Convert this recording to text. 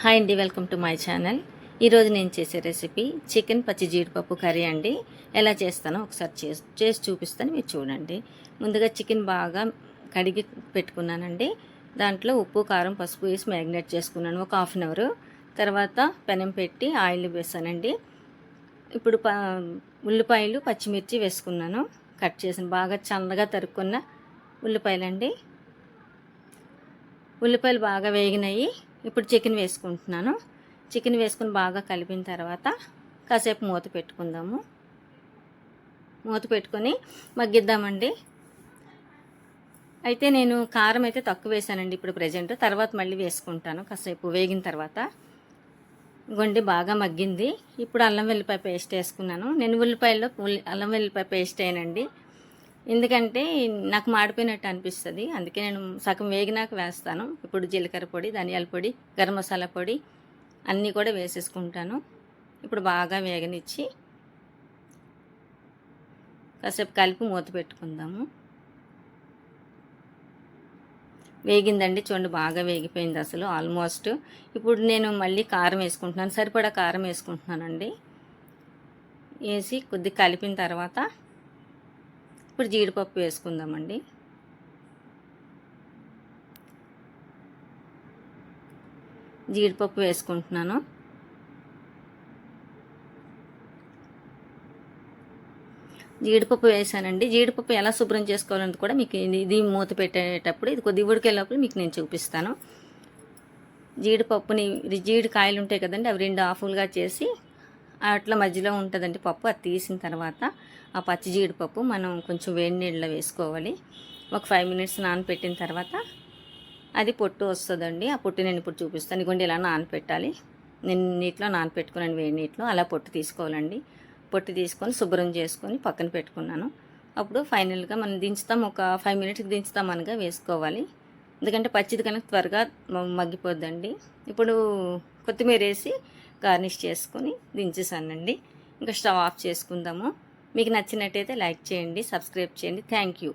Hi అండి, welcome to my channel. ఈరోజు నేను చేసే రెసిపీ చికెన్ పచ్చి జీడిపప్పు కర్రీ అండి. ఎలా చేస్తానో ఒకసారి చేసి చూపిస్తాను, మీరు చూడండి. ముందుగా చికెన్ బాగా కడిగి పెట్టుకున్నానండి. దాంట్లో ఉప్పు, కారం, పసుపు వేసి మ్యారినేట్ చేసుకున్నాను ఒక హాఫ్ అన్ అవర్. తర్వాత పెనం పెట్టి ఆయిల్ వేసానండి. ఇప్పుడు ఉల్లిపాయలు, పచ్చిమిర్చి వేసుకున్నాను. కట్ చేసిన బాగా చల్లగా తరుక్కున్న ఉల్లిపాయలండి. ఉల్లిపాయలు బాగా వేగినాయి. ఇప్పుడు చికెన్ వేసుకుంటున్నాను. చికెన్ వేసుకుని బాగా కలిపిన తర్వాత కాసేపు మూత పెట్టుకుందాము. మూత పెట్టుకొని మగ్గిద్దామండి. అయితే నేను కారం అయితే తక్కువ వేసానండి ఇప్పుడు ప్రజెంట్. తర్వాత మళ్ళీ వేసుకుంటాను కాసేపు వేగిన తర్వాత. గొండి బాగా మగ్గింది. ఇప్పుడు అల్లం వెల్లిపాయ పేస్ట్ వేసుకున్నాను. నేను ఉల్లిపాయల్లో అల్లం వెల్లిపాయ పేస్ట్ వేయనండి, ఎందుకంటే నాకు మాడిపోయినట్టు అనిపిస్తుంది. అందుకే నేను సగం వేగినాక వేస్తాను. ఇప్పుడు జీలకర్ర పొడి, ధనియాల పొడి, గరం మసాలా పొడి అన్నీ కూడా వేసేసుకుంటాను. ఇప్పుడు బాగా వేగనిచ్చి కాసేపు కలిపి మూత పెట్టుకుందాము. వేగిందండి, చూడండి బాగా వేగిపోయింది అసలు ఆల్మోస్ట్. ఇప్పుడు నేను మళ్ళీ కారం వేసుకుంటున్నాను, సరిపడా కారం వేసుకుంటున్నానండి. వేసి కొద్దిగా కలిపిన తర్వాత ఇప్పుడు జీడిపప్పు వేసుకుందామండి. జీడిపప్పు వేసుకుంటున్నాను. జీడిపప్పు వేసానండి. జీడిపప్పు ఎలా శుభ్రం చేసుకోవాలని కూడా మీకు ఇది మూత పెట్టేటప్పుడు, ఇది కొద్ది ఉడికేటప్పుడు మీకు నేను చూపిస్తాను. జీడిపప్పుని, జీడికాయలు ఉంటాయి కదండి, అవి 2 హాఫులుగా చేసి అట్లా మధ్యలో ఉంటుందండి పప్పు. అది తీసిన తర్వాత ఆ పచ్చి జీడిపప్పు మనం కొంచెం వేడి నీళ్ళలో వేసుకోవాలి. ఒక 5 మినిట్స్ నానపెట్టిన తర్వాత అది పొట్టు వస్తుందండి. ఆ పొట్టు నేను ఇప్పుడు చూపిస్తాను. ఇదిగోండి ఇలా నానపెట్టాలి. నేను నీటిలో నానపెట్టుకున్నాను, వేడి నీటిలో. అలా పొట్టు తీసుకోవాలండి. పొట్టు తీసుకొని శుభ్రం చేసుకొని పక్కన పెట్టుకున్నాను. అప్పుడు ఫైనల్గా మనం దించుతాం, ఒక 5 మినిట్స్కి దించుతాం అనగా వేసుకోవాలి. ఎందుకంటే పచ్చిది కనుక త్వరగా మగ్గిపోద్దండి. ఇప్పుడు కొత్తిమీర వేసి గార్నిష్ చేసుకొని దించేసానండి. ఇంకా స్టవ్ ఆఫ్ చేసుకుందాము. మీకు నచ్చినట్టయితే లైక్ చేయండి, సబ్స్క్రైబ్ చేయండి. Thank you.